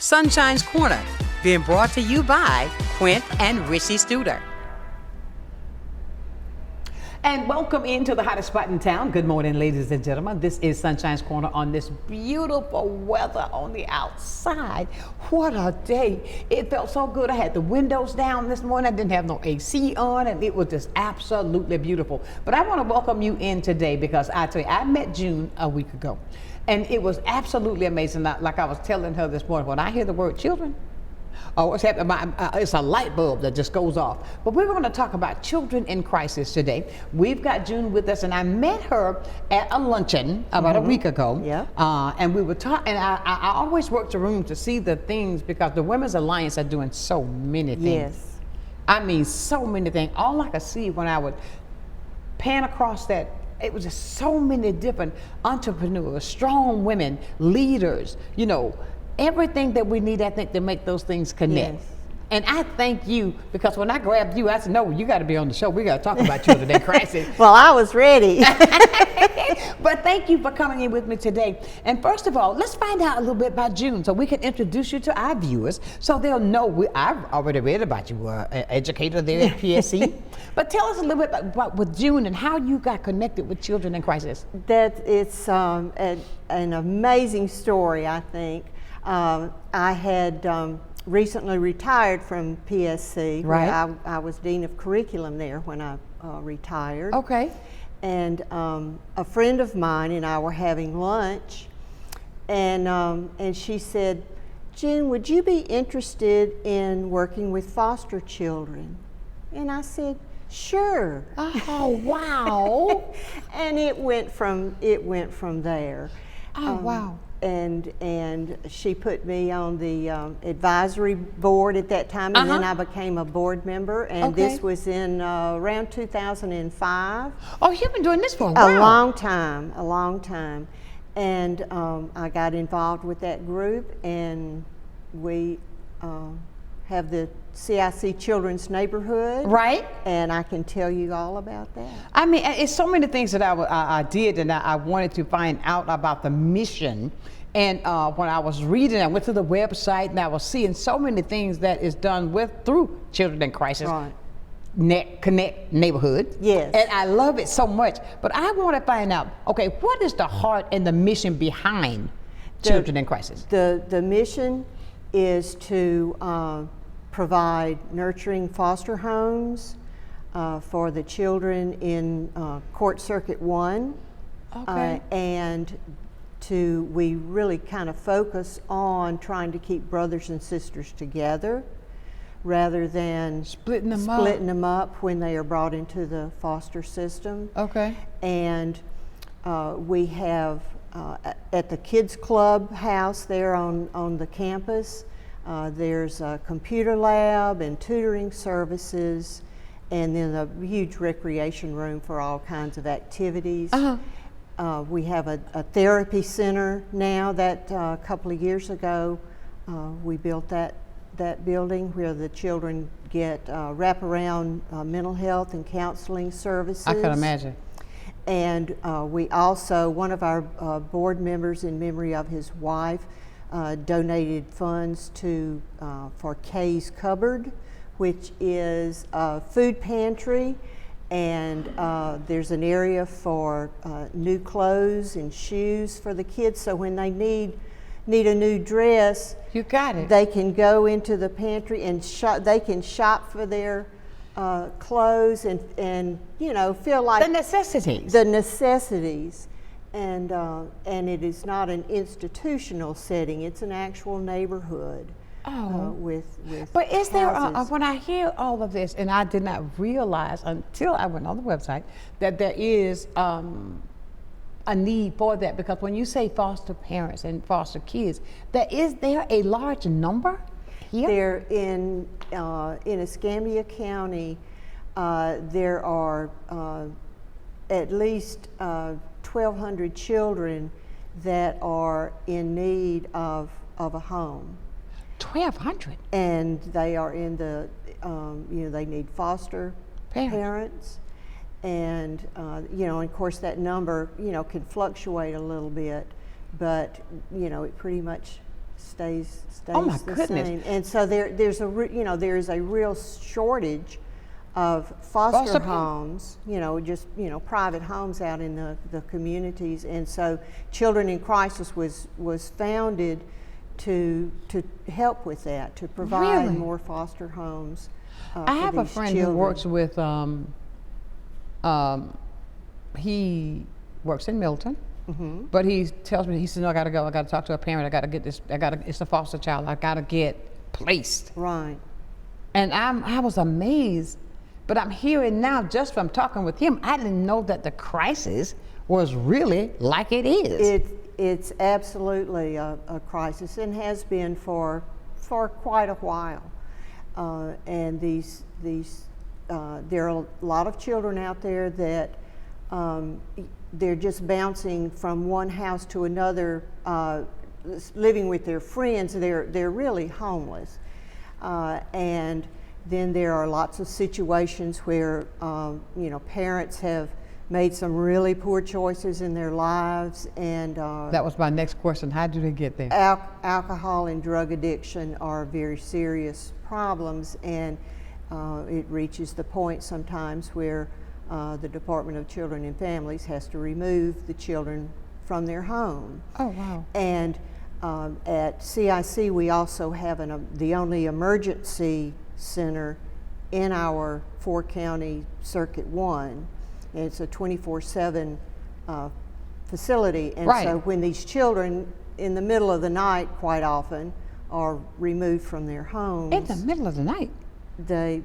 Sunshine's Corner, being brought to you by Quint and Richie Studer. And welcome into the hottest spot in town. Good morning, ladies and gentlemen. This is Sunshine's Corner on this beautiful weather on the outside. What a day. It felt so good. I had the windows down this morning. I didn't have no AC on, and it was just absolutely beautiful. But I want to welcome you in today because I tell you, I met June a week ago, and it was absolutely amazing. Like I was telling her this morning, when I hear the word children, what's happening? It's a light bulb that just goes off. But we're going to talk about children in crisis today. We've got June with us, and I met her at a luncheon about a week ago. Yeah. And we were talking, and I always work the room to see the things because the Women's Alliance are doing so many things. Yes. I mean, so many things. All I could see when I would pan across that, it was just so many different entrepreneurs, strong women, leaders, everything that we need, I think, to make those things connect. Yes. And I thank you because when I grabbed you, I said, no, you got to be on the show. We got to talk about children in crisis. Well, I was ready. But thank you for coming in with me today. And first of all, let's find out a little bit about June so we can introduce you to our viewers so they'll know. I've already read about you, an educator there at PSC. But tell us a little bit about with June and how you got connected with children in crisis. That it's an amazing story, I think. I had recently retired from PSC. Right. I was Dean of Curriculum there when I retired. Okay. And a friend of mine and I were having lunch, and she said, June, would you be interested in working with foster children? And I said, sure. Oh, wow. And it went from there. Oh, wow. And she put me on the advisory board at that time, and then I became a board member, and this was in around 2005. Oh, you've been doing this for a while. A long time. And I got involved with that group, and we have the CIC Children's Neighborhood. Right. And I can tell you all about that. I mean, it's so many things that I did, and I wanted to find out about the mission. And when I was reading, I went to the website, and I was seeing so many things that is done through Children in Crisis. Right. Connect neighborhood. Yes. And I love it so much. But I want to find out, okay, what is the heart and the mission behind Children in Crisis? The mission is to provide nurturing foster homes for the children in Court Circuit 1. Okay. And we really kind of focus on trying to keep brothers and sisters together rather than splitting them up when they are brought into the foster system. Okay. And we have at the Kids Club house there on the campus, there's a computer lab and tutoring services, and then a huge recreation room for all kinds of activities. We have a therapy center now that a couple of years ago we built that building where the children get wraparound mental health and counseling services. I can imagine. And we also, one of our board members, in memory of his wife, donated funds for Kay's Cupboard, which is a food pantry, and there's an area for new clothes and shoes for the kids, so when they need a new dress, you got it. They can go into the pantry and they can shop for their clothes and feel like the necessities. And it is not an institutional setting; it's an actual neighborhood. With but is there houses. when I hear all of this, and I did not realize until I went on the website that there is a need for that, because when you say foster parents and foster kids, is there a large number here? There in Escambia County, there are at least 1,200 children that are in need of a home. 1,200. And they are in the, they need foster parents. And, of course that number, can fluctuate a little bit, but, it pretty much Oh my the goodness. same. And so there's a real shortage of foster homes, just private homes out in the communities. And so Children in Crisis was founded to help with that, to provide Really? more foster homes. I have for a these friend children. who works with, he works in Milton, but he tells me, he says, no, I gotta go, I gotta talk to a parent, I gotta get this, it's a foster child, I gotta get placed. Right. And I was amazed, but I'm hearing now just from talking with him, I didn't know that the crisis was really like it is. It's absolutely a crisis, and has been for quite a while. And there are a lot of children out there that they're just bouncing from one house to another, living with their friends. They're really homeless, and then there are lots of situations where parents have made some really poor choices in their lives, and That was my next question. How do they get there? Alcohol and drug addiction are very serious problems, and it reaches the point sometimes where the Department of Children and Families has to remove the children from their home. Oh, wow. And at CIC, we also have the only emergency center in our 4-county Circuit 1. And it's a 24/7 facility. And Right. so when these children, in the middle of the night, quite often, are removed from their homes, In the middle of the night? they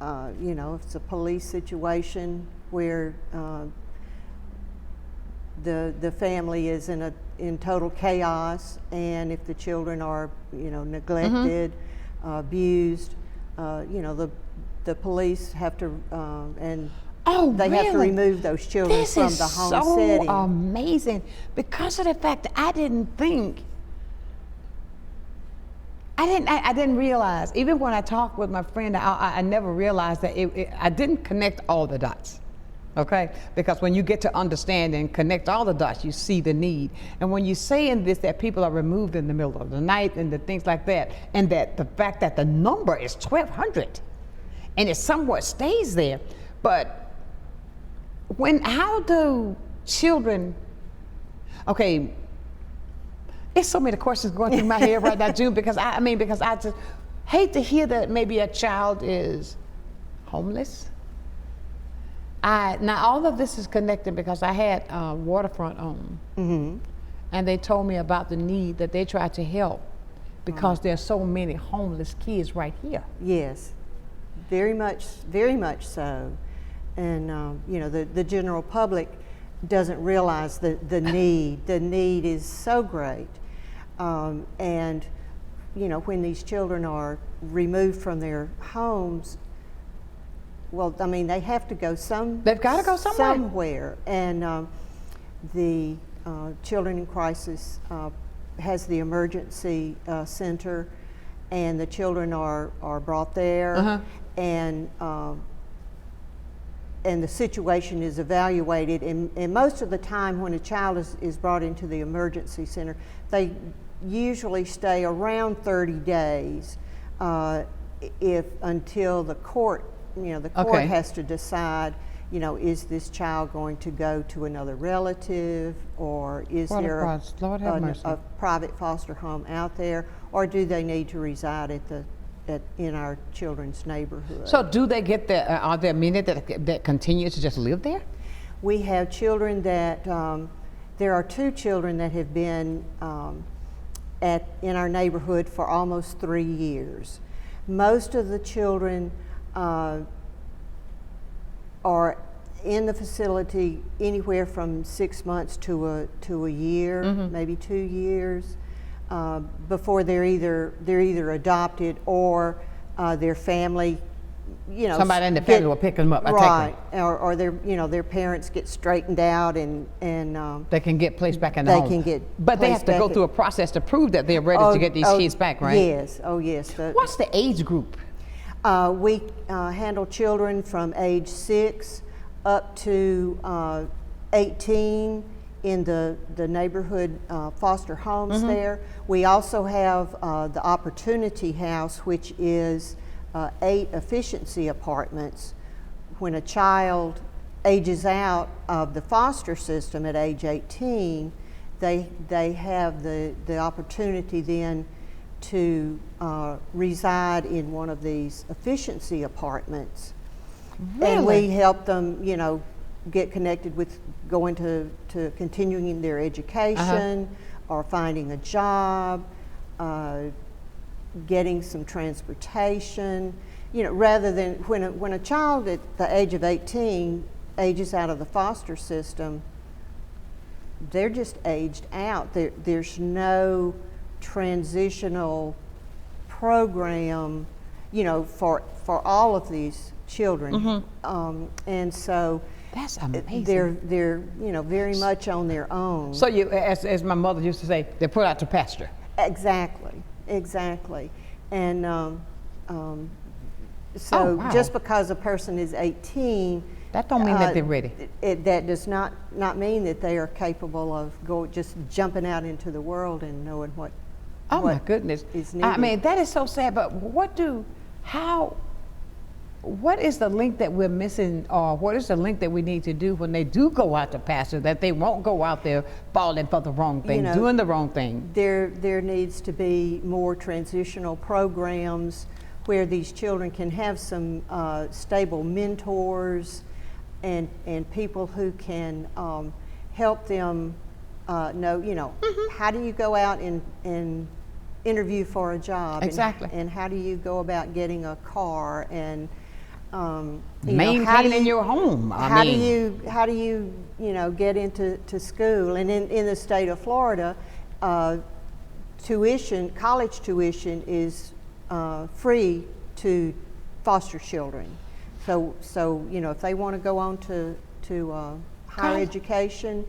if it's a police situation where the family is in total chaos, and if the children are neglected, abused, the police have to and Oh, they really? have to remove those children This from is the home so setting. amazing, because of the fact that I didn't realize, even when I talked with my friend, I never realized that I didn't connect all the dots, okay? Because when you get to understand and connect all the dots, you see the need. And when you say in this that people are removed in the middle of the night and the things like that, and that the fact that the number is 1,200, and it somewhat stays there, but how do children, okay, it's so many questions going through my head right now, June, because I just hate to hear that maybe a child is homeless. Now all of this is connected because I had Waterfront on, and they told me about the need that they try to help because there's so many homeless kids right here. Yes, very much so. And the general public doesn't realize the need. The need is so great, and when these children are removed from their homes, well, they have to go They've got to go somewhere. And the Children in Crisis has the emergency center, and the children are brought there, and the situation is evaluated, and most of the time when a child is brought into the emergency center, they usually stay around 30 days until the court, the court has to decide, is this child going to go to another relative, or is there a private foster home out there, or do they need to reside in our children's neighborhood. So do they get are there many that continue to just live there? We have children that, there are 2 children that have been in our neighborhood for almost 3 years. Most of the children are in the facility anywhere from 6 months to a year, maybe 2 years. Before they're either adopted or their family, somebody in the family will pick them up. Right, or their parents get straightened out and they can get placed back in the home. They can get, but they have to go through a process to prove that they're ready to get these kids back, right? Yes, yes. What's the age group? We handle children from age 6 up to 18 in the neighborhood foster homes there. We also have the Opportunity House, which is 8 efficiency apartments. When a child ages out of the foster system at age 18, they have the opportunity then to reside in one of these efficiency apartments. Really? And we help them, get connected with going to continuing in their education or finding a job, getting some transportation, rather than when a child at the age of 18 ages out of the foster system, they're just aged out. There's no transitional program, for all of these children. And so that's amazing. They're very much on their own. So you, as my mother used to say, they're put out to pasture. Exactly. And so Oh, wow. just because a person is 18, That don't mean that they're ready. that does not mean that they are capable of just jumping out into the world and knowing what. Oh my what goodness. is needed. I mean, that is so sad, but what is the link that we're missing, or what is the link that we need to do when they do go out to pasture, that they won't go out there falling for the wrong thing, doing the wrong thing? There needs to be more transitional programs where these children can have some stable mentors and people who can help them know, how do you go out and interview for a job? Exactly. And how do you go about getting a car? And maintaining your home. How do you get into school? And in the state of Florida, college tuition is free to foster children. So if they want to go on to higher education,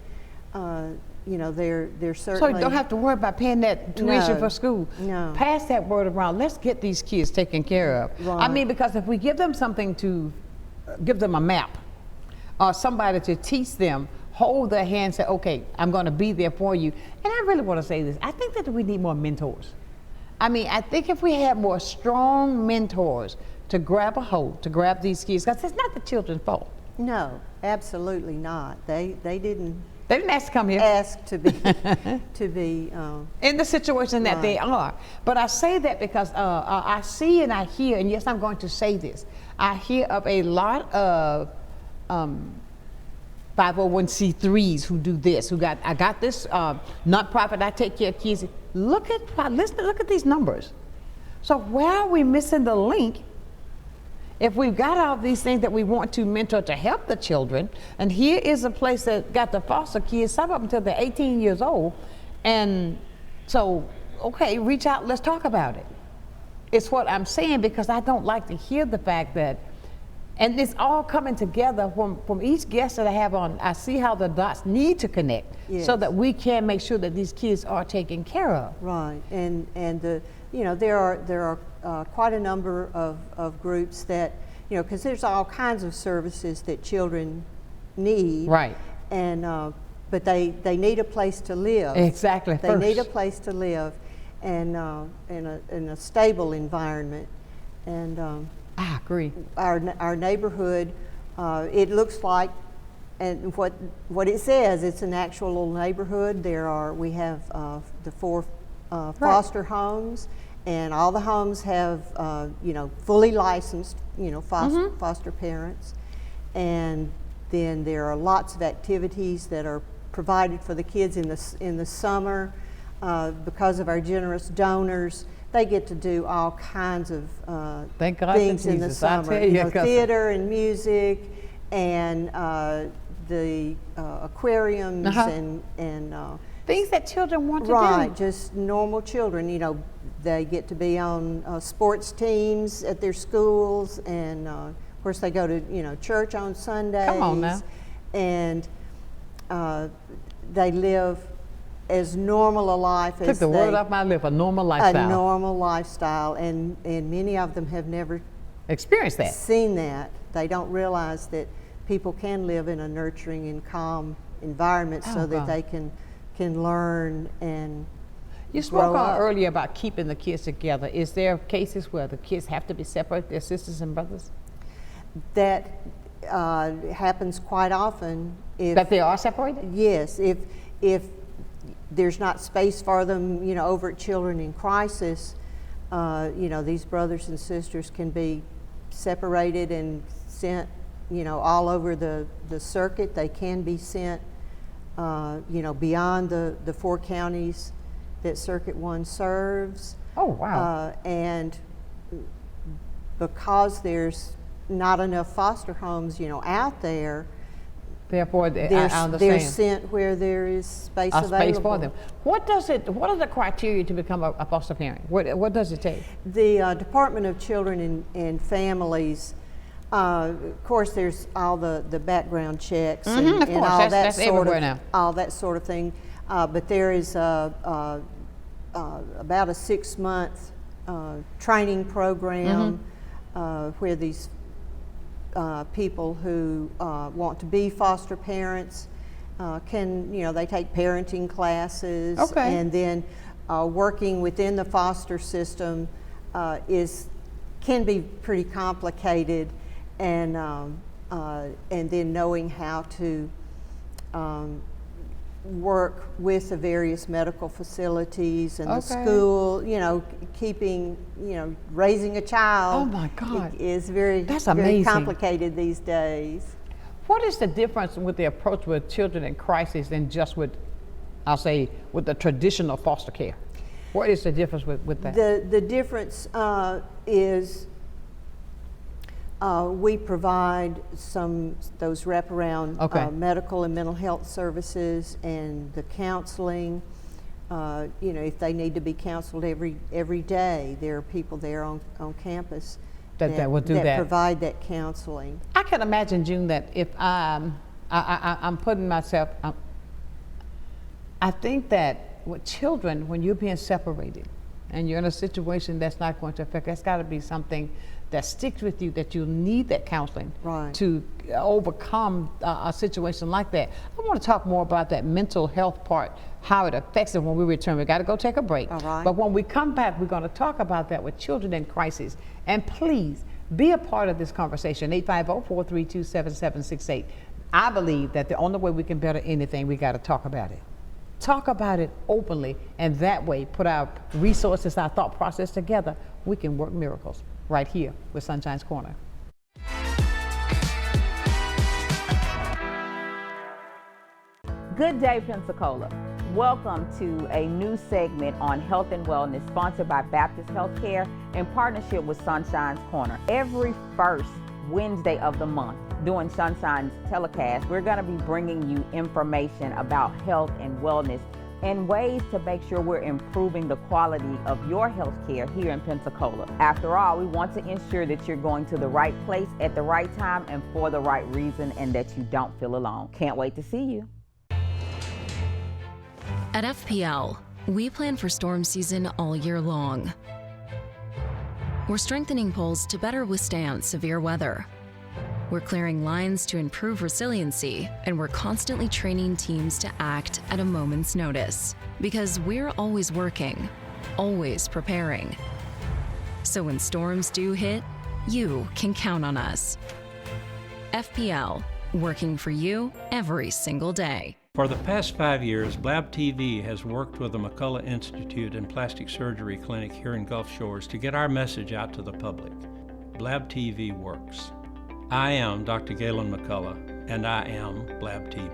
they're certainly. So you don't have to worry about paying that tuition for school. No. Pass that word around. Let's get these kids taken care of. Right. I mean, because if we give them something give them a map or somebody to teach them, hold their hand, say, okay, I'm going to be there for you. And I really want to say this. I think that we need more mentors. I mean, I think if we had more strong mentors to grab a hold, to grab these kids, because it's not the children's fault. No, absolutely not. They didn't ask to come here. Ask to be in the situation that they are. But I say that because I see and I hear, and yes, I'm going to say this, I hear of a lot of 501c3s who do this, I got this nonprofit, I take care of kids. Look at these numbers. So where are we missing the link? If we've got all these things that we want to mentor to help the children, and here is a place that got the foster kids, some of them until they're 18 years old, and so, okay, reach out, let's talk about it. It's what I'm saying, because I don't like to hear the fact that, and it's all coming together from each guest that I have on. I see how the dots need to connect, so that we can make sure that these kids are taken care of. Right, and there are quite a number of groups that, because there's all kinds of services that children need. Right. And but they need a place to live. Exactly. They need a place to live, and in a stable environment. And I agree. Our neighborhood, it looks like, and what it says, it's an actual little neighborhood. We have the 4 foster homes, and all the homes have fully licensed foster parents, and then there are lots of activities that are provided for the kids in the summer. Because of our generous donors, they get to do all kinds of things in the summer. Theater and music, and the aquariums, and things that children want to do. Right, just normal children. They get to be on sports teams at their schools, and of course they go to church on Sundays. Come on now. And they live as normal a life as took the word off my lip, a normal lifestyle. A normal lifestyle, and many of them have never experienced that. Seen that. They don't realize that people can live in a nurturing and calm environment so Oh, that God. they can learn and You spoke grow on up. earlier about keeping the kids together. Is there cases where the kids have to be separate, their sisters and brothers? That happens quite often. That they are separated? Yes, if there's not space for them, over at Children in Crisis, these brothers and sisters can be separated and sent, all over the circuit. They can be sent, beyond the 4 counties that Circuit 1 serves. Oh, wow. And because there's not enough foster homes, out there, Therefore, I they're understand. sent where there is space A available. space for them. What are the criteria to become a foster parent? What does it take? The Department of Children and Families, of course, there's all the background checks and of course, all that's sort everywhere of now. all that sort of thing. But there is about a 6-month training program where these people who want to be foster parents can, they take parenting classes. Okay. And then working within the foster system can be pretty complicated, and then knowing how to work with the various medical facilities and the Okay. school, keeping, raising a child. Oh my God. Is very, That's very amazing. complicated these days. What is the difference with the approach with children in crisis than just with, I'll say, with the traditional foster care? What is the difference with that? The difference is we provide those wraparound Okay. medical and mental health services and the counseling. If they need to be counseled every day, there are people there on campus That will do that. provide that counseling. I can imagine, June, that if I'm putting myself, I think that with children, when you're being separated and you're in a situation that's not going to affect, that's got to be something that sticks with you, that you'll need that counseling Right. to overcome a situation like that. I want to talk more about that mental health part, how it affects them when we return. We got to go take a break. All right. But when we come back, we're going to talk about that with children in crisis. And please be a part of this conversation, 850-432-7768. I believe that the only way we can better anything, we got to talk about it. Talk about it openly, and that way put our resources, our thought process together, we can work miracles right here with Sunshine's Corner. Good day, Pensacola. Welcome to a new segment on health and wellness sponsored by Baptist Healthcare in partnership with Sunshine's Corner. Every first Wednesday of the month during Sunshine's telecast, we're going to be bringing you information about health and wellness and ways to make sure we're improving the quality of your health care here in Pensacola. After all, we want to ensure that you're going to the right place at the right time and for the right reason, and that you don't feel alone. Can't wait to see you. At FPL, we plan for storm season all year long. We're strengthening poles to better withstand severe weather. We're clearing lines to improve resiliency, and we're constantly training teams to act at a moment's notice. Because we're always working, always preparing. So when storms do hit, you can count on us. FPL, working for you every single day. For the past 5 years, Blab TV has worked with the McCullough Institute and Plastic Surgery Clinic here in Gulf Shores to get our message out to the public. Blab TV works. I am Dr. Galen McCullough, and I am Blab TV.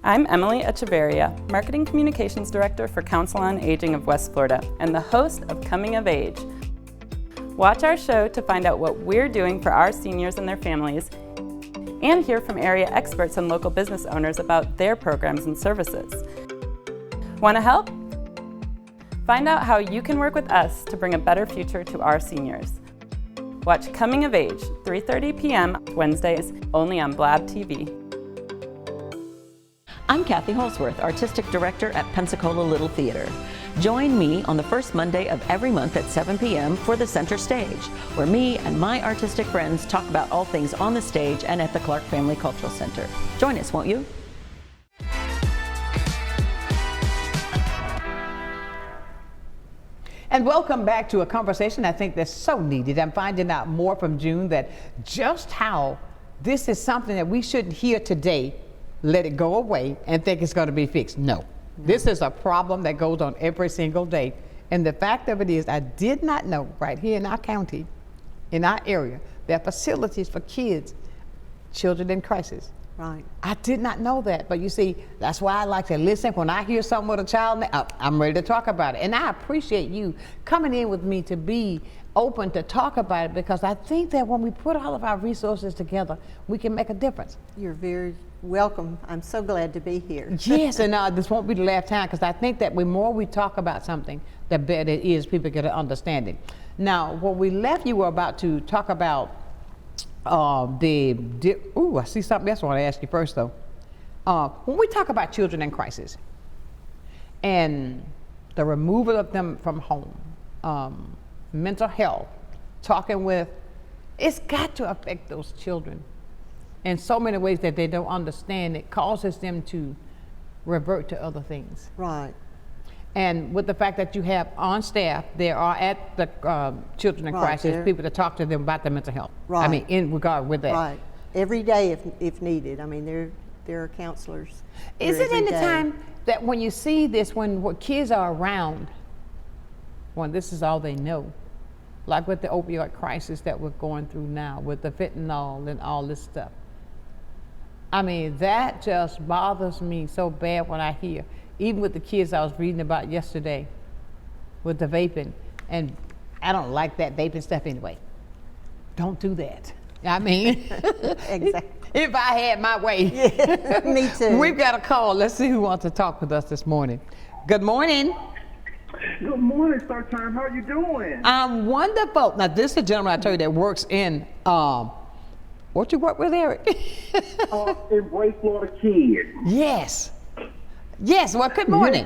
I'm Emily Echeverria, Marketing Communications Director for Council on Aging of West Florida and the host of Coming of Age. Watch our show to find out what we're doing for our seniors and their families, and hear from area experts and local business owners about their programs and services. Want to help? Find out how you can work with us to bring a better future to our seniors. Watch Coming of Age, 3:30 p.m. Wednesdays, only on Blab TV. I'm Kathy Holsworth, Artistic Director at Pensacola Little Theater. Join me on the first Monday of every month at 7 p.m. for the Center Stage, where me and my artistic friends talk about all things on the stage and at the Clark Family Cultural Center. Join us, won't you? And welcome back to a conversation I think that's so needed. I'm finding out more from June that just how this is something that we shouldn't hear today, let it go away and think it's going to be fixed. No. This is a problem that goes on every single day. And the fact of it is, I did not know right here in our county, in our area, there are facilities for kids, children in crisis. Right. I did not know that, but you see, that's why I like to listen. When I hear something with a child, I'm ready to talk about it. And I appreciate you coming in with me to be open to talk about it, because I think that when we put all of our resources together, we can make a difference. You're very welcome. I'm so glad to be here. Yes, and this won't be the last time, because I think that the more we talk about something, the better it is people get an understanding. Now, when we left, you were about to talk about I see something else I want to ask you first, though. When we talk about children in crisis and the removal of them from home, mental health, talking with, it's got to affect those children in so many ways that they don't understand. It causes them to revert to other things. Right. And with the fact that you have on staff, there are at the children in crisis people to talk to them about their mental health. Right. I mean, in regard with that. Right. Every day if needed. I mean, there are counselors. Is it any time that when you see this, when kids are around, when this is all they know, like with the opioid crisis that we're going through now, with the fentanyl and all this stuff, I mean, that just bothers me so bad when I hear, even with the kids I was reading about yesterday with the vaping, and I don't like that vaping stuff anyway. Don't do that. I mean, Exactly. If I had my way. Yeah, me too. We've got a call. Let's see who wants to talk with us this morning. Good morning. Good morning, Sonshine. How are you doing? I'm wonderful. Now, this is a gentleman I told you that works in, what you work with, Eric? Embrace Florida Kids. Yes. Yes, well, good morning.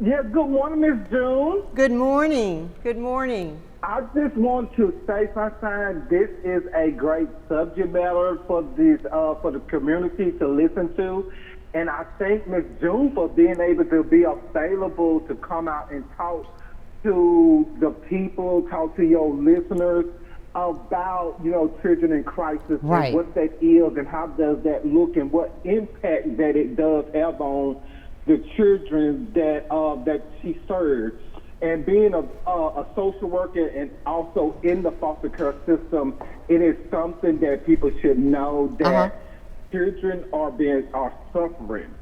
Good morning, Miss June. Good morning. Good morning. I just want to say, Sonshine, this is a great subject matter for the community to listen to. And I thank Ms. June for being able to be available to come out and talk to the people, talk to your listeners about, children in crisis, right, and what that is and how does that look and what impact that it does have on the children that she serves. And being a social worker and also in the foster care system, it is something that people should know that children are suffering,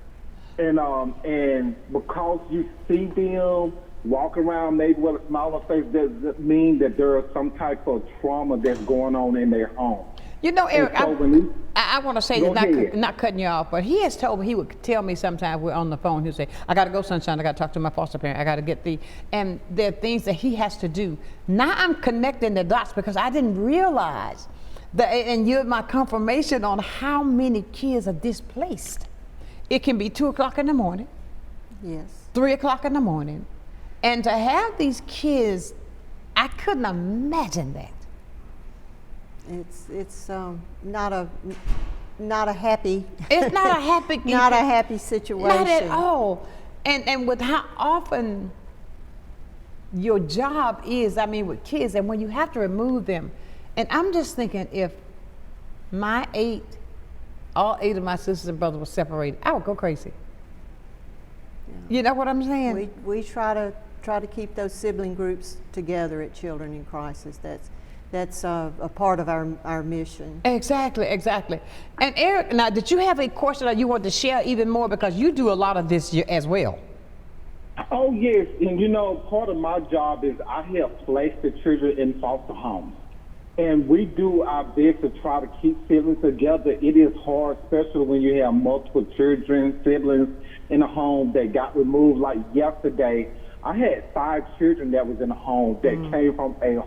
and because you see them walk around maybe with a smile on their face, doesn't mean that there is some type of trauma that's going on in their home. Eric, so I want to say that, not cutting you off, but he has told me, he would tell me sometimes we're on the phone, he'll say, I got to go, Sonshine, I got to talk to my foster parent, I got to get and there are things that he has to do. Now I'm connecting the dots because I didn't realize that, and you're my confirmation on how many kids are displaced. It can be 2 o'clock in the morning, Yes. 3 o'clock in the morning, and to have these kids, I couldn't imagine that. It's not a happy. It's not a happy. Not a happy situation. Not at all. And with how often your job is, I mean, with kids, and when you have to remove them, and I'm just thinking, if all 8 of my sisters and brothers were separated, I would go crazy. Yeah. You know what I'm saying? We try to keep those sibling groups together at Children in Crisis. That's a part of our mission. Exactly. And Eric, now, did you have a question that you want to share even more, because you do a lot of this as well? Oh, yes. And, part of my job is I help place the children in foster homes. And we do our best to try to keep siblings together. It is hard, especially when you have multiple children, siblings in a home that got removed. Like yesterday, I had 5 children that was in a home that came from a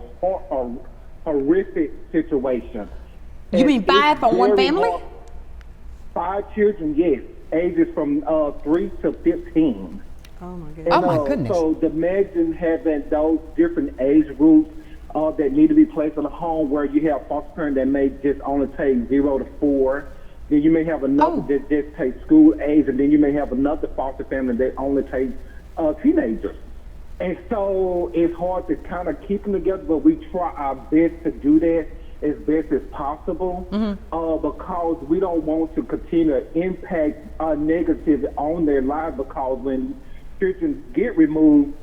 horrific situation. You mean 5 from one family? 5 children, yes, ages from 3 to 15. Oh my goodness. And, oh my goodness. So imagine having those different age groups that need to be placed in a home where you have foster parents that may just only take 0 to 4. Then you may have another that just takes school age, and then you may have another foster family that only takes teenagers. And so it's hard to kind of keep them together, but we try our best to do that as best as possible, because we don't want to continue to impact negatively on their lives, because when children get removed,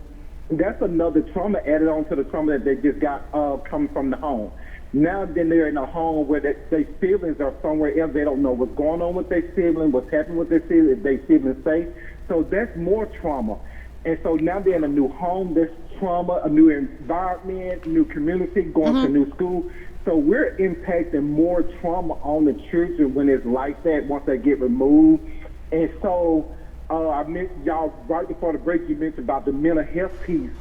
that's another trauma added on to the trauma that they just got coming from the home. Now then they're in a home where their siblings are somewhere else. They don't know what's going on with their sibling, what's happening with their sibling, if their siblings safe. So that's more trauma. And so now they're in a new home, there's trauma, a new environment, new community, going to a new school. So we're impacting more trauma on the children when it's like that once they get removed. And so I mentioned y'all right before the break, you mentioned about the mental health piece.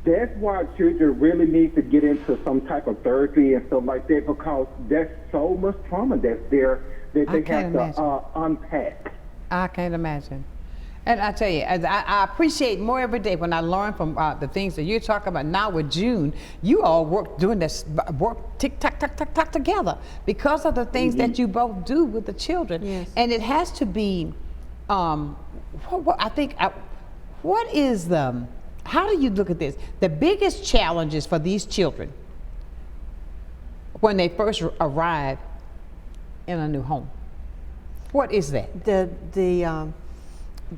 That's why children really need to get into some type of therapy and stuff like that, because there's so much trauma that's there that they have to unpack. I can't imagine. And I tell you, I appreciate more every day when I learn from the things that you're talking about now with June. You all work doing this work tick tock tock tock tock together because of the things that you both do with the children. Yes. And it has to be, I think, what is the, how do you look at this? The biggest challenges for these children when they first arrive in a new home. What is that?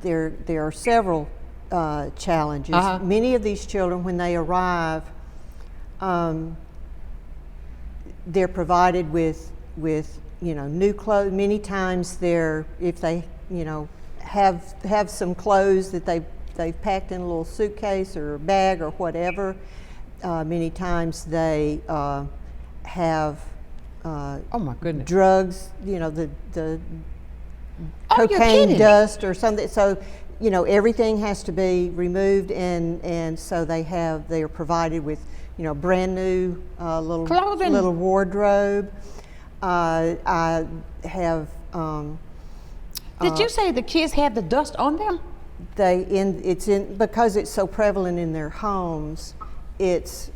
There are several challenges. Many of these children, when they arrive, they're provided with new clothes. Many times if they have some clothes that they've packed in a little suitcase or a bag or whatever. Many times they have oh my goodness, drugs. The cocaine dust or something. So, everything has to be removed, and so they are provided with, brand new little clothing, little wardrobe. I have. Did you say the kids have the dust on them? Because it's so prevalent in their homes. It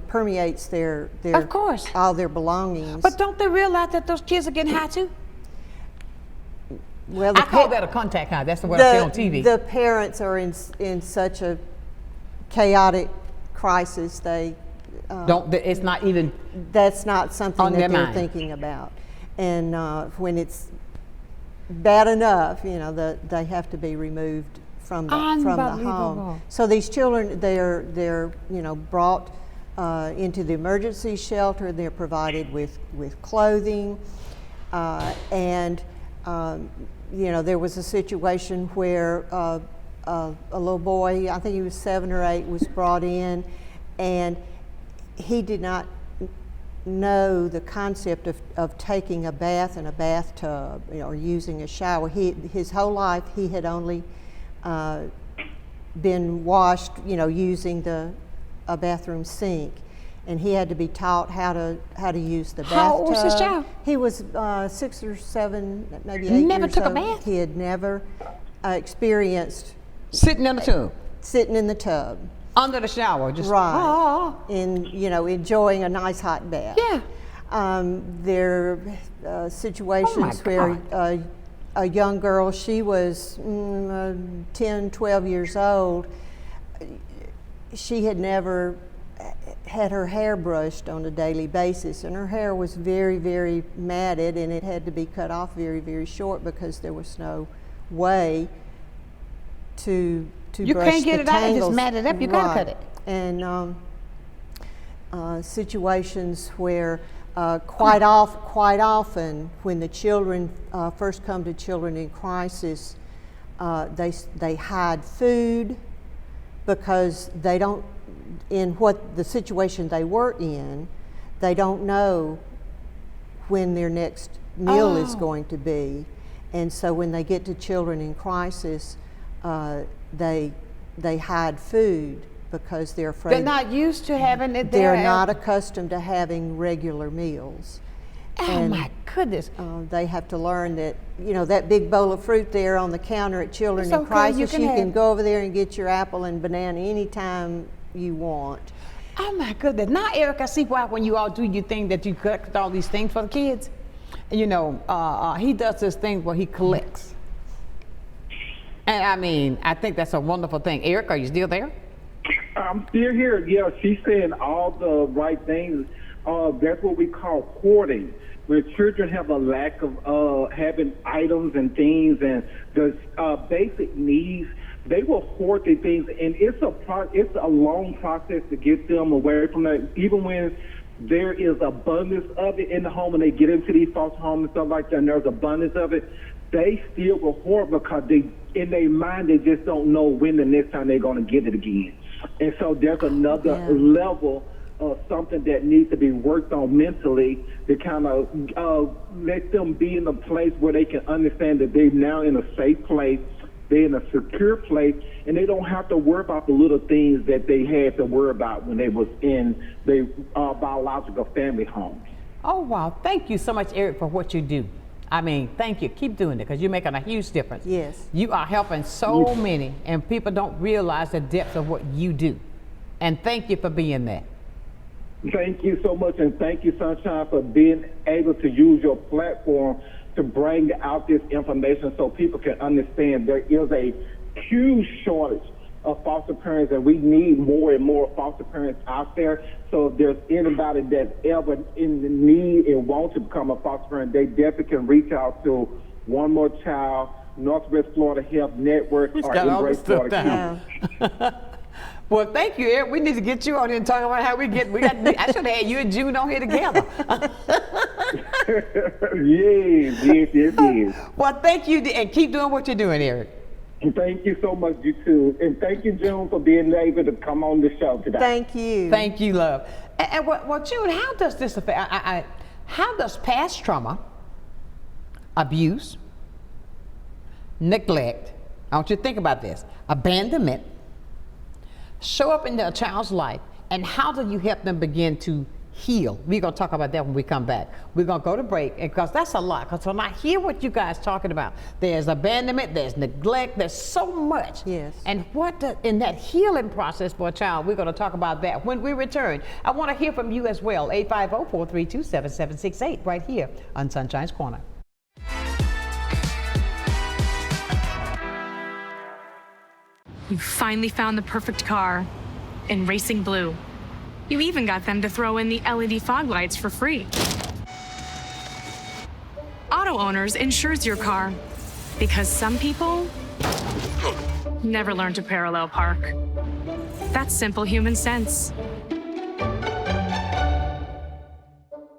permeates their of course, all their belongings. But don't they realize that those kids are getting high too? Well, I call that a contact high. That's the word I see on TV. The parents are in such a chaotic crisis. They it's not even. That's not something that they're thinking about. And when it's bad enough, they have to be removed from the home. So these children, they're brought into the emergency shelter. They're provided with clothing, and there was a situation where a little boy, I think he was 7 or 8, was brought in, and he did not know the concept of taking a bath in a bathtub or using a shower. His whole life he had only been washed, using a bathroom sink. And he had to be taught how to use the bathtub. How old was this child? He was 6 or 7, maybe 8 years old. Never took a bath? He had never experienced sitting in the tub. Sitting in the tub. Under the shower, just enjoying a nice hot bath. Yeah. There are situations where a young girl, she was 10, 12 years old. She had never had her hair brushed on a daily basis, and her hair was very, very matted, and it had to be cut off very, very short because there was no way to you brush can't get the it out and tangles. just mat it up. You gotta cut it. And situations where quite often when the children first come to Children in Crisis, they hide food because they don't. In what the situation they were in, they don't know when their next meal is going to be, and so when they get to Children in Crisis, they hide food because they're afraid. They're not used to having it there. They're not accustomed to having regular meals. Oh my goodness! They have to learn that that big bowl of fruit there on the counter at Children in Crisis. You can go over there and get your apple and banana anytime you want. Oh my goodness. Now, Eric, I see why when you all do your thing that you collect all these things for the kids. He does this thing where he collects. And I mean, I think that's a wonderful thing. Eric, are you still there? I'm still here. Yeah, she's saying all the right things. That's what we call hoarding, where children have a lack of having items and things and the basic needs. They will hoard their things, and it's a long process to get them away from that. Even when there is abundance of it in the home, and they get into these foster homes and stuff like that, and there's abundance of it, they still will hoard because in their mind, they just don't know when the next time they're going to get it again. And so there's another level of something that needs to be worked on mentally to kind of let them be in a place where they can understand that they're now in a safe place, they're in a secure place, and they don't have to worry about the little things that they had to worry about when they was in their biological family homes. Oh, wow. Thank you so much, Eric, for what you do. I mean, thank you. Keep doing it because you're making a huge difference. Yes. You are helping so many, and people don't realize the depth of what you do. And thank you for being that. Thank you so much, and thank you, Sonshine, for being able to use your platform to bring out this information so people can understand there is a huge shortage of foster parents, and we need more and more foster parents out there. So if there's anybody that's ever in the need and wants to become a foster parent, they definitely can reach out to One More Child, Northwest Florida Health Network, or Embrace Florida County. Well, thank you, Eric. We need to get you on here and talk about how I should have had you and June on here together. Yes. Well, thank you, and keep doing what you're doing, Eric. Thank you so much, you too. And thank you, June, for being able to come on the show today. Thank you. Thank you, love. And well, June, how does this affect, how does past trauma, abuse, neglect, I want you to think about this, abandonment, show up in a child's life, and how do you help them begin to heal? We're going to talk about that when we come back. We're going to go to break, because that's a lot. Because when I hear what you guys talking about, there's abandonment, there's neglect, there's so much. Yes. And in that healing process for a child, we're going to talk about that when we return. I want to hear from you as well. 850-432-7768 right here on Sunshine's Corner. You finally found the perfect car in racing blue. You even got them to throw in the LED fog lights for free. Auto Owners insures your car because some people never learn to parallel park. That's simple human sense.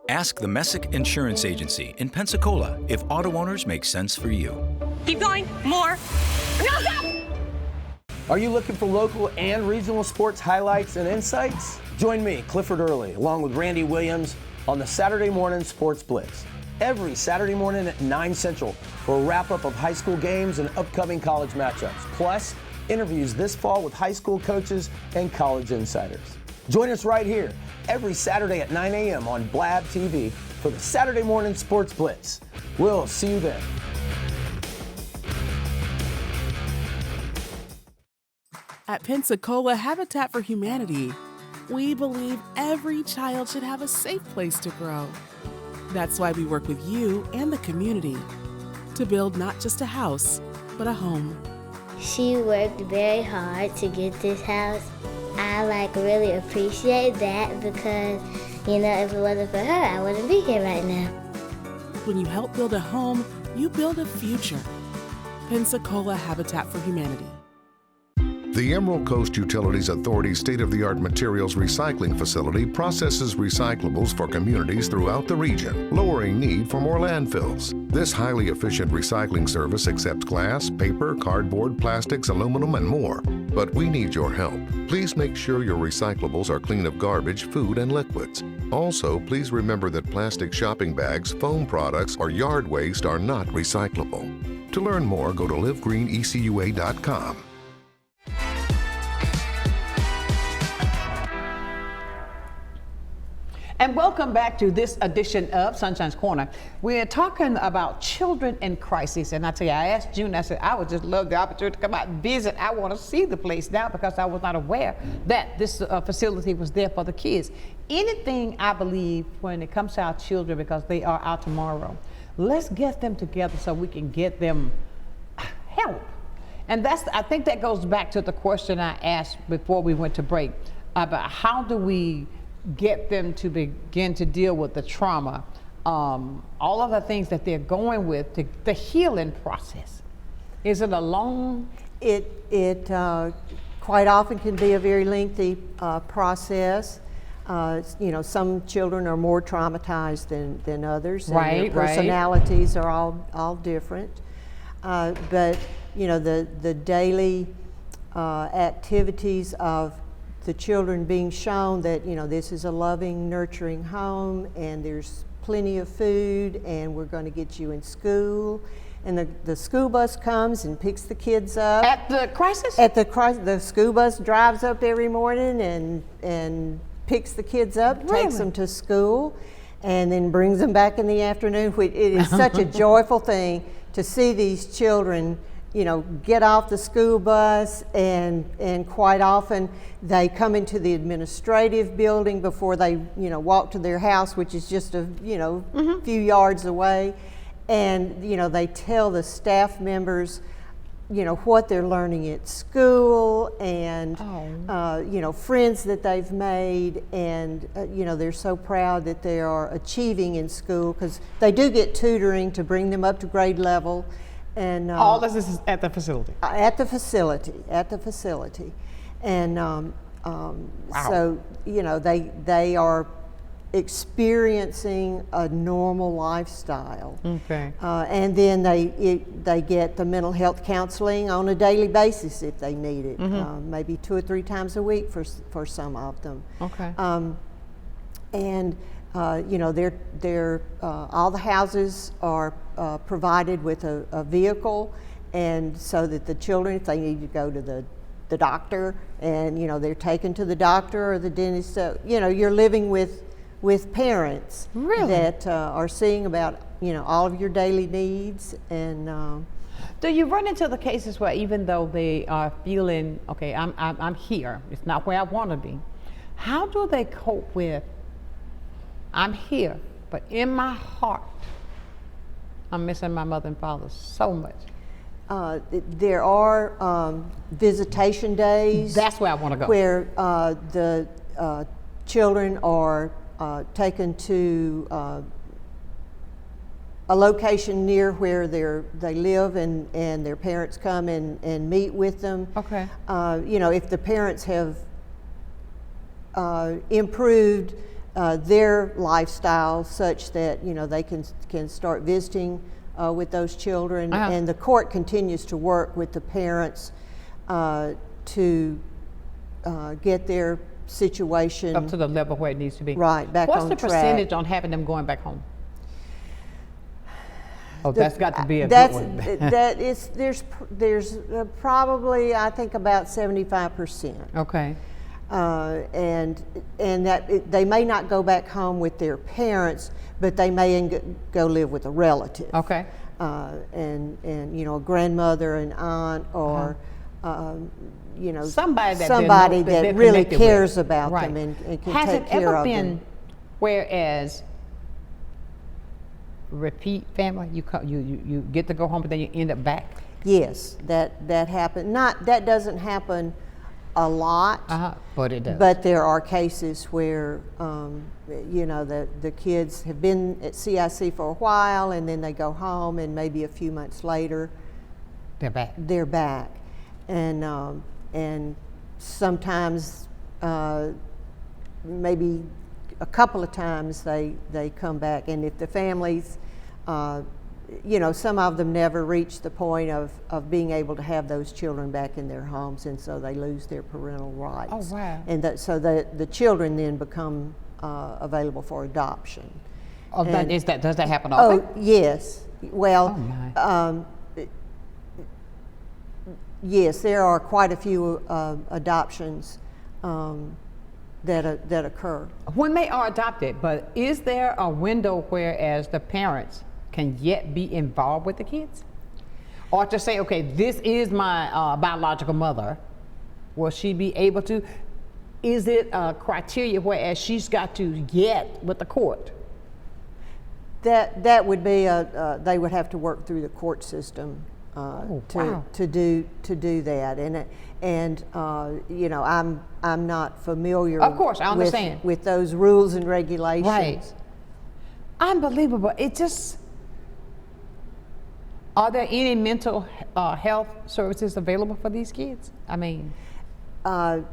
Ask the Messick Insurance Agency in Pensacola if Auto Owners makes sense for you. Keep going, more. No, stop! Are you looking for local and regional sports highlights and insights? Join me, Clifford Early, along with Randy Williams on the Saturday Morning Sports Blitz. Every Saturday morning at 9 Central for a wrap-up of high school games and upcoming college matchups. Plus, interviews this fall with high school coaches and college insiders. Join us right here every Saturday at 9 a.m. on Blab TV for the Saturday Morning Sports Blitz. We'll see you then. At Pensacola Habitat for Humanity, we believe every child should have a safe place to grow. That's why we work with you and the community to build not just a house, but a home. She worked very hard to get this house. I really appreciate that because, if it wasn't for her, I wouldn't be here right now. When you help build a home, you build a future. Pensacola Habitat for Humanity. The Emerald Coast Utilities Authority's state-of-the-art materials recycling facility processes recyclables for communities throughout the region, lowering need for more landfills. This highly efficient recycling service accepts glass, paper, cardboard, plastics, aluminum, and more. But we need your help. Please make sure your recyclables are clean of garbage, food, and liquids. Also, please remember that plastic shopping bags, foam products, or yard waste are not recyclable. To learn more, go to livegreenecua.com. And welcome back to this edition of Sunshine's Corner. We're talking about children in crisis. And I tell you, I asked June, I said, I would just love the opportunity to come out and visit. I want to see the place now because I was not aware that this facility was there for the kids. Anything, I believe, when it comes to our children, because they are our tomorrow, let's get them together so we can get them help. And I think that goes back to the question I asked before we went to break about how do we get them to begin to deal with the trauma, all of the things that they're going with, the healing process. Is it a long? It quite often can be a very lengthy process. You know, some children are more traumatized than others, and their personalities are all different. But you know, the daily activities of the children being shown that, you know, this is a loving, nurturing home, and there's plenty of food, and we're going to get you in school. And the school bus comes and picks the kids up. At the crisis? At the crisis. The school bus drives up every morning and picks the kids up, takes them to school, and then brings them back in the afternoon. It is such a joyful thing to see these children, you know, get off the school bus, and quite often they come into the administrative building before they, you know, walk to their house, which is just a, you know, few yards away. And, you know, they tell the staff members, you know, what they're learning at school, and, you know, friends that they've made, and, you know, they're so proud that they are achieving in school, because they do get tutoring to bring them up to grade level. And all this is at the facility? At the facility. And so, you know, they are experiencing a normal lifestyle. Okay. And then they get the mental health counseling on a daily basis if they need it, maybe 2 or 3 times a week for some of them. Okay. And you know, they're all the houses are provided with a vehicle, and so that the children, if they need to go to the doctor, and, you know, they're taken to the doctor or the dentist. So, you know, you're living with parents that are seeing about, you know, all of your daily needs. And do you run into the cases where, even though they are feeling, okay, I'm here, it's not where I want to be, how do they cope with, I'm here, but in my heart, I'm missing my mother and father so much? There are visitation days. That's where I want to go. Where the children are taken to a location near where they live, and their parents come and meet with them. Okay. You know, if the parents have improved their lifestyle such that, you know, they can start visiting with those children, and the court continues to work with the parents to get their situation up to the level where it needs to be. Right, back What's on the track. percentage on having them going back home? Oh, that's got to be a good one. That is, there's probably, I think, about 75%. Okay. And that they may not go back home with their parents, but they may go live with a relative. Okay. And you know, a grandmother, an aunt, or you know, somebody that really cares about them and can take care of them. Has it ever been whereas repeat family, you get to go home, but then you end up back? Yes, that happened. That doesn't happen a lot, but it does. But there are cases where you know, the kids have been at CIC for a while, and then they go home, and maybe a few months later they're back. And sometimes maybe a couple of times they come back, and if the families, you know, some of them never reach the point of being able to have those children back in their homes, and so they lose their parental rights. Oh, wow. And so the children then become available for adoption. Oh, does that happen often? Oh, yes. Well, yes, there are quite a few adoptions that occur. When they are adopted, but is there a window whereas the parents can yet be involved with the kids? Or to say, okay, this is my biological mother, will she be able to? Is it a criteria whereas she's got to get with the court? That would be they would have to work through the court system to do that, and you know, I'm not familiar. Of course, I understand with those rules and regulations. Right. Unbelievable. It just. Are there any mental health services available for these kids? I mean, the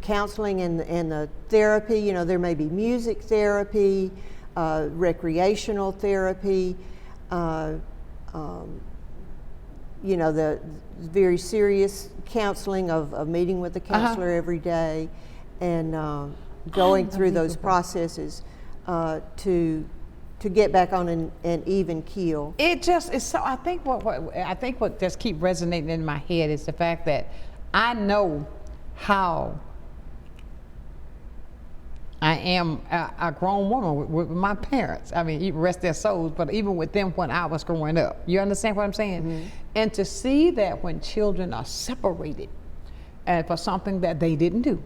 counseling and the therapy. You know, there may be music therapy, recreational therapy. You know, the very serious counseling of meeting with the counselor every day, and going through those processes to get back on an even keel. It just is so. I think what just keep resonating in my head is the fact that I know how I am a grown woman with my parents. I mean, rest their souls, but even with them when I was growing up. You understand what I'm saying? Mm-hmm. And to see that when children are separated for something that they didn't do,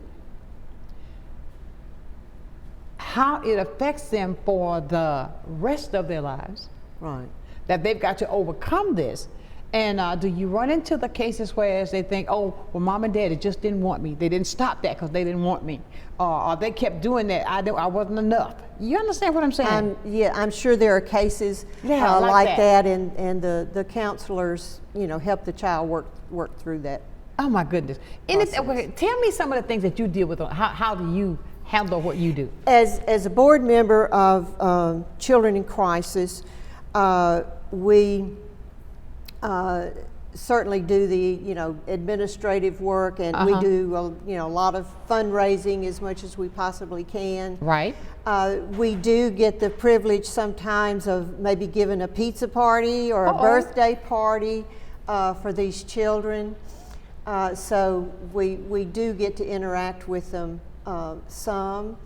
how it affects them for the rest of their lives. Right. That they've got to overcome this. And do you run into the cases where they think, oh, well, mom and daddy just didn't want me. They didn't stop that because they didn't want me. Or they kept doing that. I wasn't enough. You understand what I'm saying? Yeah, I'm sure there are cases like that, and the counselors, you know, help the child work through that. Oh my goodness. Tell me some of the things that you deal with. How do you handle what you do? As a board member of Children in Crisis, we certainly do the administrative work, and we do a lot of fundraising as much as we possibly can. Right. We do get the privilege sometimes of maybe giving a pizza party or a birthday party for these children. So we do get to interact with them some.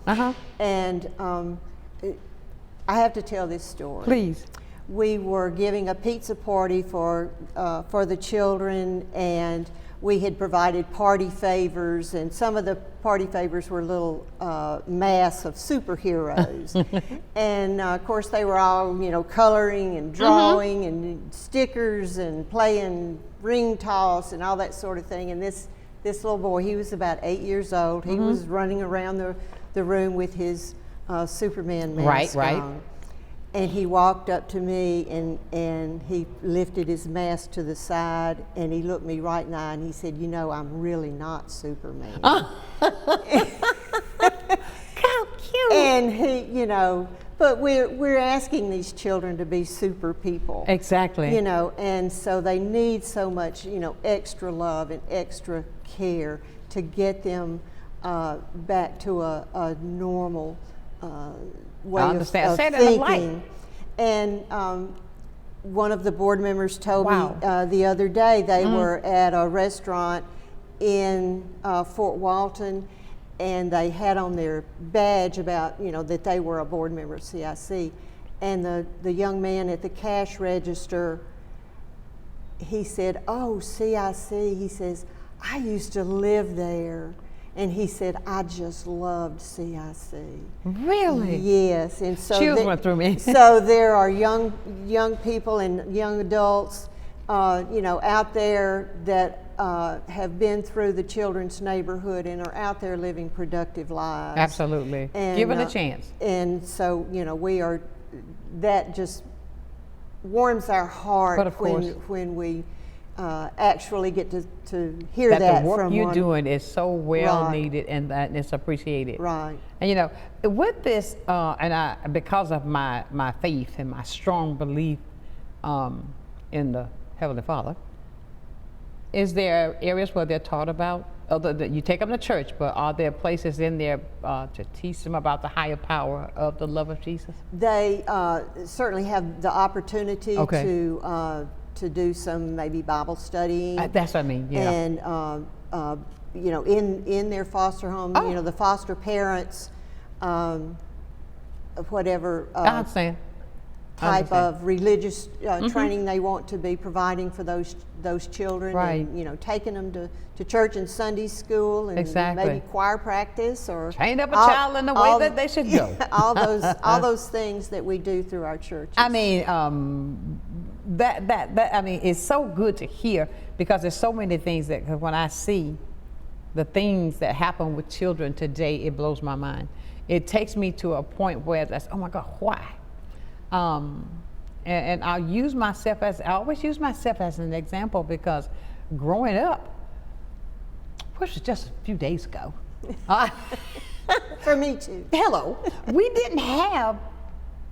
And I have to tell this story. Please. We were giving a pizza party for the children, and we had provided party favors, and some of the party favors were little masks of superheroes. And of course they were all, coloring and drawing and stickers and playing ring toss and all that sort of thing. And this little boy, he was about 8 years old. He was running around the room with his Superman mask on. And he walked up to me, and he lifted his mask to the side, and he looked me right in the eye, and he said, I'm really not Superman. How cute. And he, but we're asking these children to be super people. Exactly. And so they need so much, extra love and extra care to get them back to a normal way of thinking. And one of the board members told me the other day they were at a restaurant in Fort Walton, and they had on their badge about that they were a board member of CIC. And the young man at the cash register, he said, "Oh, CIC," he says, "I used to live there." And he said, "I just loved CIC." Really? Yes. And so chills went through me. So there are young people and young adults, out there that have been through the children's neighborhood and are out there living productive lives. Absolutely. And, given a chance. And so, we are. That just warms our heart when we actually get to hear that the work from you're doing is so well needed, and that it's appreciated. Right. And with this, and because of my faith and my strong belief in the Heavenly Father, is there areas where they're taught about? You take them to church, but are there places in there to teach them about the higher power of the love of Jesus? They certainly have the opportunity to do some maybe Bible study. That's what I mean. Yeah. And in their foster home, the foster parents, whatever type of religious training they want to be providing for those children, and taking them to church and Sunday school, and maybe choir practice, or train up a child in the way that they should go. all those things that we do through our churches. I mean, that I mean, it's so good to hear, because there's so many things that when I see the things that happen with children today, it blows my mind. It takes me to a point where that's, oh my God, why? And I always use myself as an example, because growing up, which was just a few days ago. For me too. Hello. We didn't have,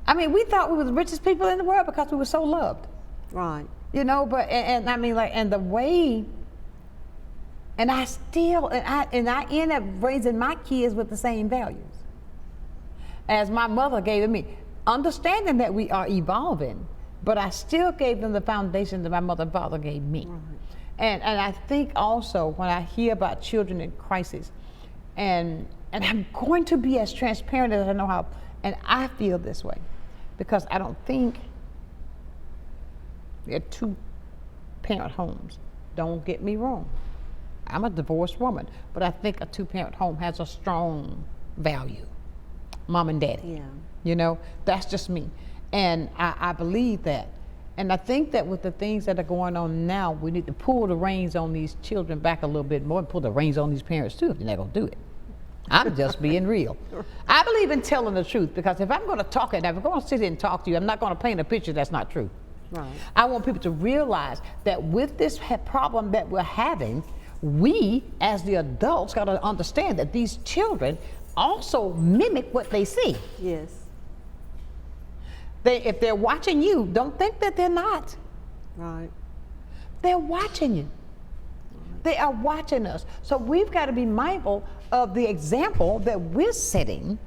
I mean, we thought we were the richest people in the world because we were so loved. Right. You know, but, and I mean, like, and the way, and I end up raising my kids with the same values as my mother gave me, understanding that we are evolving, but I still gave them the foundation that my mother and father gave me. Right. And I think also when I hear about children in crisis, and I'm going to be as transparent as I know how, and I feel this way, because I don't think there are two-parent homes. Don't get me wrong. I'm a divorced woman, but I think a two-parent home has a strong value. Mom and daddy. Yeah. You know, that's just me. And I believe that. And I think that with the things that are going on now, we need to pull the reins on these children back a little bit more, and pull the reins on these parents too, if they're not gonna do it. I'm just being real. I believe in telling the truth, because if I'm gonna talk it, if I'm gonna sit here and talk to you, I'm not gonna paint a picture that's not true. Right. I want people to realize that with this problem that we're having, we as the adults gotta understand that these children also mimic what they see. Yes. If they're watching you, don't think that they're not. Right. They're watching you. They are watching us. So we've got to be mindful of the example that we're setting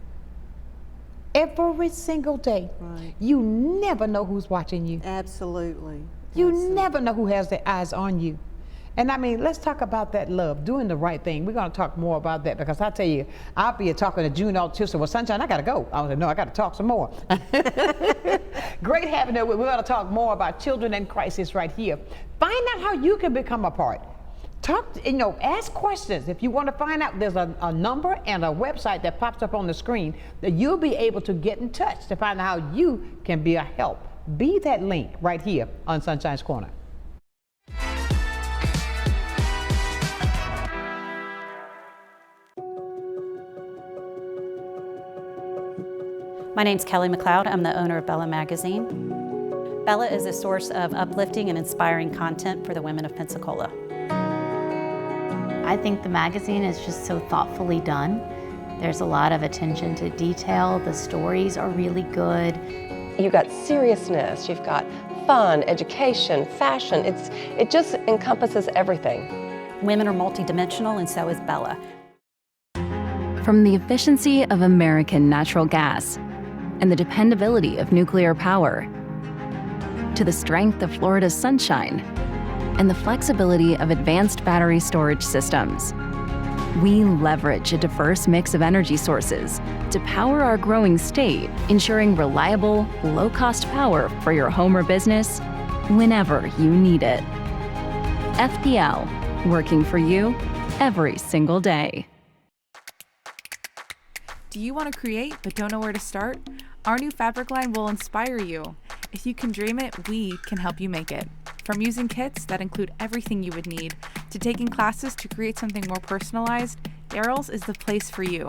every single day. Right. You never know who's watching you. Absolutely. You never know who has their eyes on you. And I mean, let's talk about that love, doing the right thing. We're going to talk more about that, because I tell you, I'll be talking to June all Tuesday. Well, Sunshine, I got to go. I was like, no, I got to talk some more. Great having her. We're going to talk more about children in crisis right here. Find out how you can become a part. Talk, ask questions. If you want to find out, there's a number and a website that pops up on the screen that you'll be able to get in touch to find out how you can be a help. Be that link right here on Sunshine's Corner. My name's Kelly McLeod. I'm the owner of Bella Magazine. Bella is a source of uplifting and inspiring content for the women of Pensacola. I think the magazine is just so thoughtfully done. There's a lot of attention to detail. The stories are really good. You've got seriousness, you've got fun, education, fashion. It just encompasses everything. Women are multidimensional, and so is Bella. From the efficiency of American natural gas and the dependability of nuclear power, to the strength of Florida's sunshine and the flexibility of advanced battery storage systems, we leverage a diverse mix of energy sources to power our growing state, ensuring reliable, low-cost power for your home or business whenever you need it. FPL, working for you every single day. Do you want to create but don't know where to start? Our new fabric line will inspire you. If you can dream it, we can help you make it. From using kits that include everything you would need, to taking classes to create something more personalized, Daryl's is the place for you.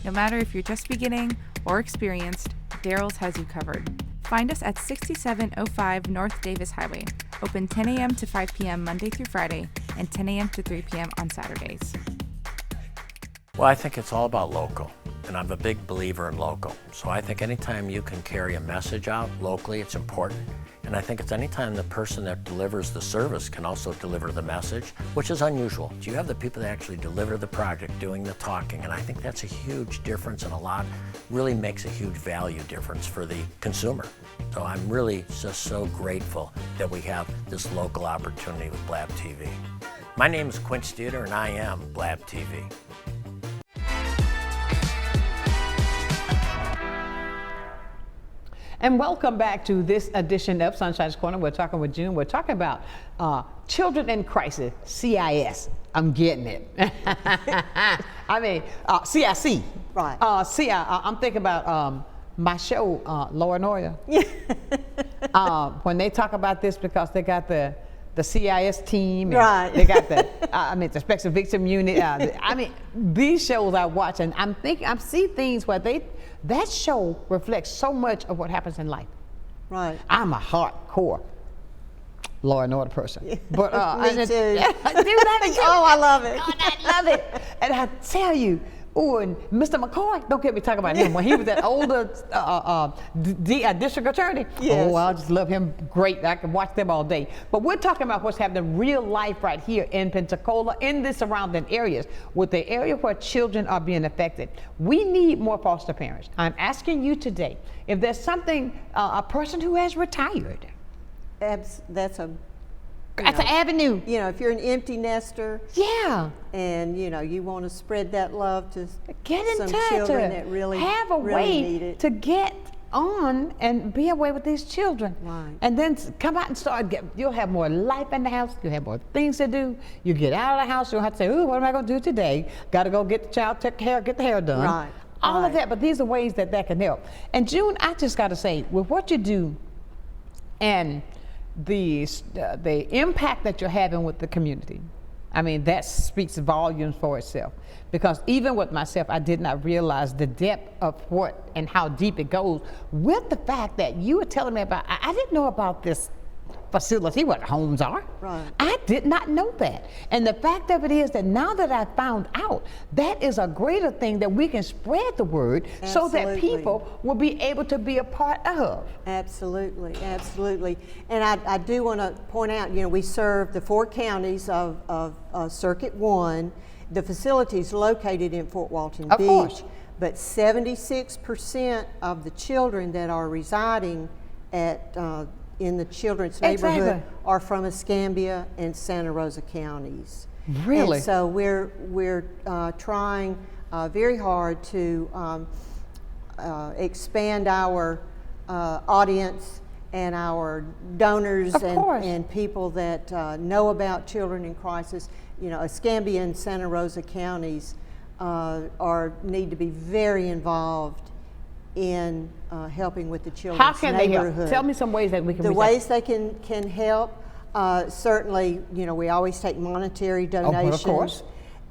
No matter if you're just beginning or experienced, Daryl's has you covered. Find us at 6705 North Davis Highway. Open 10 a.m. to 5 p.m. Monday through Friday, and 10 a.m. to 3 p.m. on Saturdays. Well, I think it's all about local, and I'm a big believer in local. So I think anytime you can carry a message out locally, it's important. And I think it's anytime the person that delivers the service can also deliver the message, which is unusual. You have the people that actually deliver the project doing the talking, and I think that's a huge difference, and really makes a huge value difference for the consumer. So I'm really just so grateful that we have this local opportunity with Blab TV. My name is Quince Dieter, and I am Blab TV. And welcome back to this edition of Sunshine's Corner. We're talking with June. We're talking about children in crisis, CIS. I'm getting it. I mean, CIC. Right. I'm thinking about my show, Law and Order. When they talk about this, because they got the CIS team, and right? They got the the Special Victim Unit. These shows I watch, and I see things where that show reflects so much of what happens in life. Right. I'm a hardcore Law and Order person, but me too. Oh, I love it. God, I love it. And I tell you, and Mr. McCoy, don't get me talking about him. When he was that older district attorney, yes. Oh, I just love him. Great, I can watch them all day. But we're talking about what's happening in real life right here in Pensacola, in the surrounding areas, with the area where children are being affected. We need more foster parents. I'm asking you today, if there's something, a person who has retired. That's an avenue. You know, if you're an empty nester, yeah, and you want to spread that love to some touch, children that really have a really need way it. to get on and be away with these children, right? And then come out and start. You'll have more life in the house. You'll have more things to do. You get out of the house. You don't have to say, "Oh, what am I going to do today? Got to go get the child, get the hair done." Right. All of that, but these are ways that can help. And June, I just got to say, with what you do, and the impact that you're having with the community, I mean, that speaks volumes for itself. Because even with myself, I did not realize the depth of what and how deep it goes, with the fact that you were telling me about, I didn't know about this facility, what homes are. Right. I did not know that. And the fact of it is that now that I found out, that is a greater thing that we can spread the word. Absolutely. So that people will be able to be a part of. Absolutely, absolutely. And I do want to point out, we serve the 4 counties of Circuit 1. The facility is located in Fort Walton Beach. Course. But 76% of the children that are residing in the children's neighborhood are from Escambia and Santa Rosa counties. Really? And so we're trying very hard to expand our audience and our donors and people that know about children in crisis. Escambia and Santa Rosa counties need to be very involved in helping with the children's How can neighborhood. they help? Tell me some ways that we can. The ways they can help. Certainly, we always take monetary donations. Of course.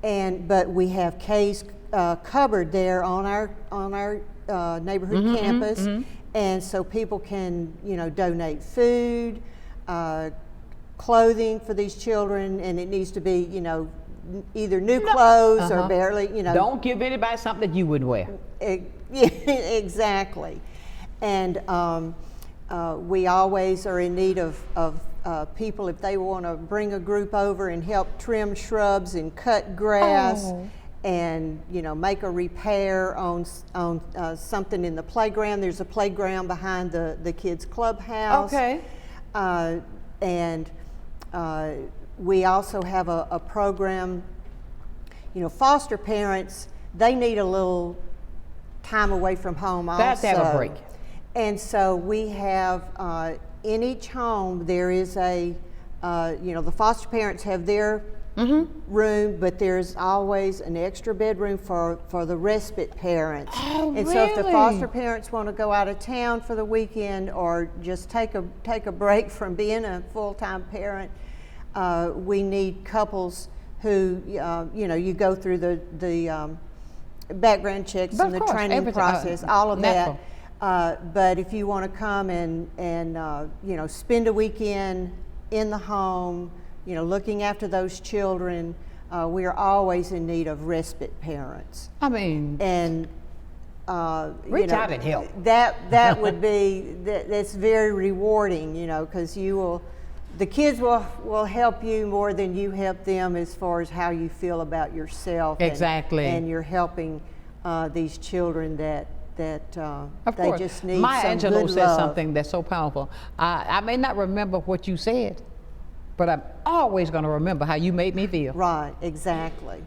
But we have K's cupboard there on our neighborhood campus, and so people can donate food, clothing for these children, and it needs to be either new clothes or barely Don't give anybody something that you wouldn't wear. Yeah, exactly. And we always are in need of people if they want to bring a group over and help trim shrubs and cut grass and make a repair on something in the playground. There's a playground behind the kids' clubhouse. Okay. And we also have a program. Foster parents, they need a little time away from home also. That's to have a break. And so we have in each home there is the foster parents have their room, but there's always an extra bedroom for the respite parents. Oh, and so if the foster parents want to go out of town for the weekend or just take a break from being a full-time parent, we need couples who you go through the background checks and the training process, all of that. But if you want to come and spend a weekend in the home, looking after those children, we are always in need of respite parents. I mean, and reach out and help. That would be that's very rewarding, because the kids will help you more than you help them as far as how you feel about yourself. Exactly. And you're helping these children that of they course. just need Maya some Angelou good said love. something that's so powerful. I may not remember what you said, but I'm always going to remember how you made me feel. Right, exactly.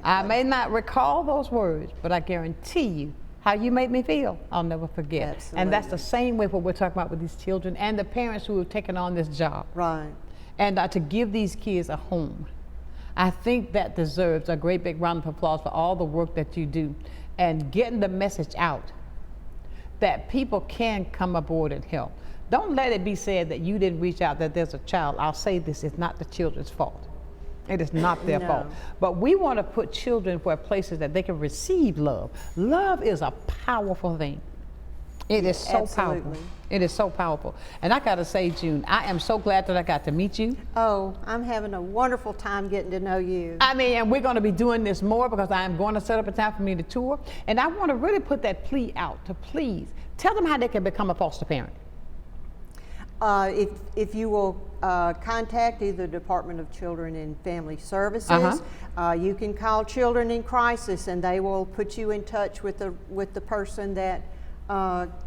I may not recall those words, but I guarantee you how you made me feel, I'll never forget. Absolutely. And that's the same way what we're talking about with these children and the parents who have taken on this job. Right. And to give these kids a home. I think that deserves a great big round of applause for all the work that you do and getting the message out that people can come aboard and help. Don't let it be said that you didn't reach out, that there's a child. I'll say this, it's not the children's fault. It is not their fault. But we want to put children where places that they can receive love. Love is a powerful thing. It is so powerful. It is so powerful. And I got to say, June, I am so glad that I got to meet you. Oh, I'm having a wonderful time getting to know you. I mean, and we're going to be doing this more because I am going to set up a time for me to tour. And I want to really put that plea out to please tell them how they can become a foster parent. If you will contact either the Department of Children and Family Services, you can call Children in Crisis, and they will put you in touch with the person that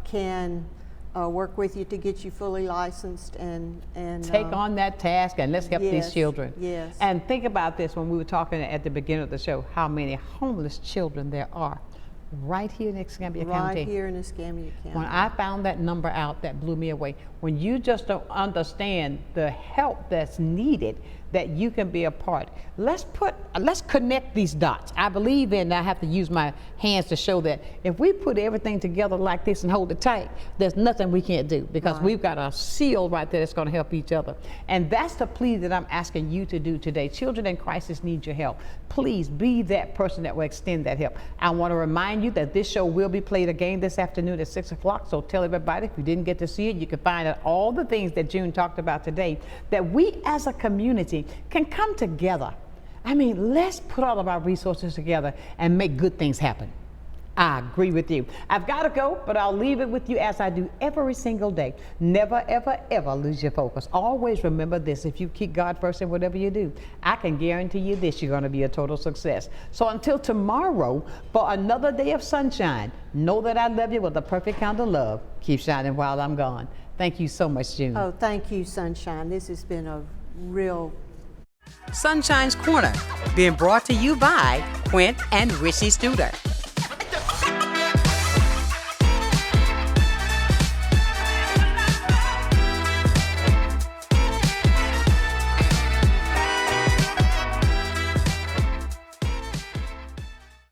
can work with you to get you fully licensed and take on that task, and let's help these children. Yes. And think about this when we were talking at the beginning of the show, how many homeless children there are right here in Escambia County. Right here in Escambia County. When I found that number out, that blew me away. When you just don't understand the help that's needed, that you can be a part. Let's connect these dots. I believe in, I have to use my hands to show that if we put everything together like this and hold it tight, there's nothing we can't do, because we've got a seal right there that's going to help each other. And that's the plea that I'm asking you to do today. Children in crisis need your help. Please be that person that will extend that help. I want to remind you that this show will be played again this afternoon at 6 o'clock, so tell everybody, if you didn't get to see it, you can find out all the things that June talked about today, that we as a community can come together. I mean, let's put all of our resources together and make good things happen. I agree with you. I've got to go, but I'll leave it with you as I do every single day. Never, ever, ever lose your focus. Always remember this: if you keep God first in whatever you do, I can guarantee you this, you're going to be a total success. So until tomorrow, for another day of sunshine, know that I love you with a perfect kind of love. Keep shining while I'm gone. Thank you so much, June. Oh, thank you, Sunshine. This has been a real... Sunshine's Corner, being brought to you by Quint and Richie Studer.